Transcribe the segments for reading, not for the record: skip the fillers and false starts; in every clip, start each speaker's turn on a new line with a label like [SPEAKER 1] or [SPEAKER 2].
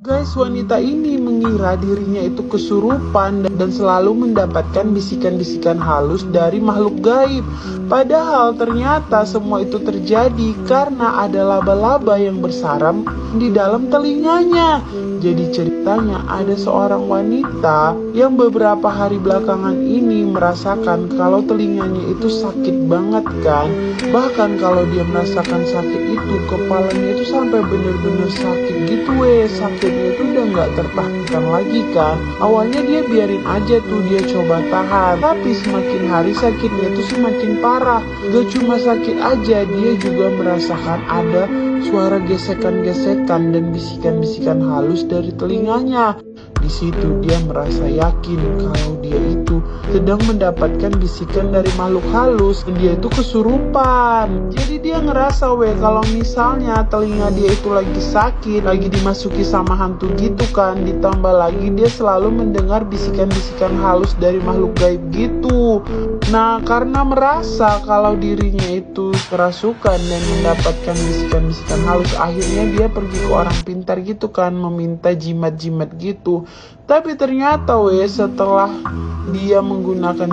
[SPEAKER 1] Guys, wanita ini mengira dirinya itu kesurupan dan selalu mendapatkan bisikan-bisikan halus dari makhluk gaib. Padahal ternyata semua itu terjadi karena ada laba-laba yang bersarang di dalam telinganya. Jadi ceritanya ada seorang wanita yang beberapa hari belakangan ini merasakan kalau telinganya itu sakit banget kan. Bahkan kalau dia merasakan sakit itu, kepalanya itu sampai bener-bener sakit gitu sakitnya itu udah nggak tertahankan lagi kan. Awalnya dia biarin aja tuh, dia coba tahan, tapi semakin hari sakitnya itu semakin parah. Gak cuma sakit aja, dia juga merasakan ada suara gesekan-gesekan dan bisikan-bisikan halus dari telinganya. Di situ dia merasa yakin kalau dia itu sedang mendapatkan bisikan dari makhluk halus dan dia itu kesurupan. Jadi dia ngerasa kalau misalnya telinga dia itu lagi sakit, lagi dimasuki sama hantu gitu kan, ditambah lagi dia selalu mendengar bisikan-bisikan halus dari makhluk gaib gitu. Nah, karena merasa kalau dirinya itu kerasukan dan mendapatkan bisikan-bisikan halus, akhirnya dia pergi ke orang pintar gitu kan, meminta jimat-jimat gitu. Tapi ternyata setelah dia menggunakan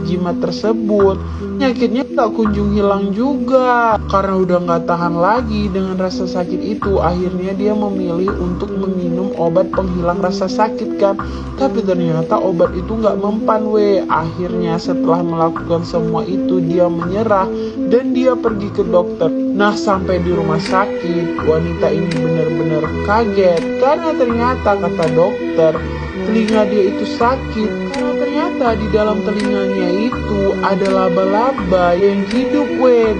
[SPEAKER 1] jimat tersebut, penyakitnya tak kunjung hilang juga. Karena udah gak tahan lagi dengan rasa sakit itu, akhirnya dia memilih untuk meminum obat penghilang rasa sakit kan. Tapi ternyata obat itu gak mempan Akhirnya setelah melakukan semua itu, dia menyerah dan dia pergi ke dokter. Nah, sampai di rumah sakit, wanita ini benar-benar kaget karena ternyata kata dokter, telinga dia itu sakit karena ternyata di dalam telinganya itu ada laba-laba yang hidup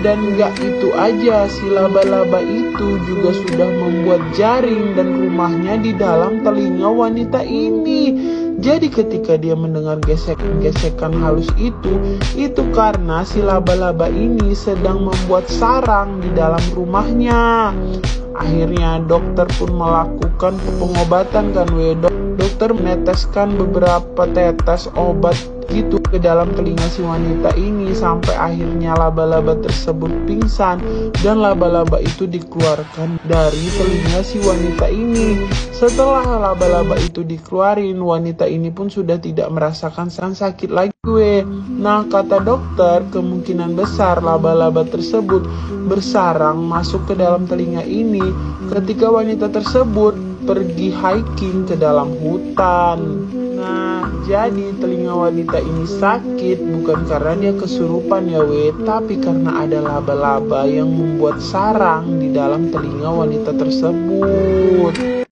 [SPEAKER 1] dan gak itu aja, si laba-laba itu juga sudah membuat jaring dan rumahnya di dalam telinga wanita ini. Jadi ketika dia mendengar gesekan halus itu karena si laba-laba ini sedang membuat sarang di dalam rumahnya. Akhirnya dokter pun melakukan pengobatan kan dokter meneteskan beberapa tetes obat gitu ke dalam telinga si wanita ini sampai akhirnya laba-laba tersebut pingsan dan laba-laba itu dikeluarkan dari telinga si wanita ini. Setelah laba-laba itu dikeluarin, wanita ini pun sudah tidak merasakan sakit lagi Nah, kata dokter, kemungkinan besar laba-laba tersebut bersarang masuk ke dalam telinga ini ketika wanita tersebut pergi hiking ke dalam hutan. Nah, jadi telinga wanita ini sakit bukan karena dia kesurupan tapi karena ada laba-laba yang membuat sarang di dalam telinga wanita tersebut.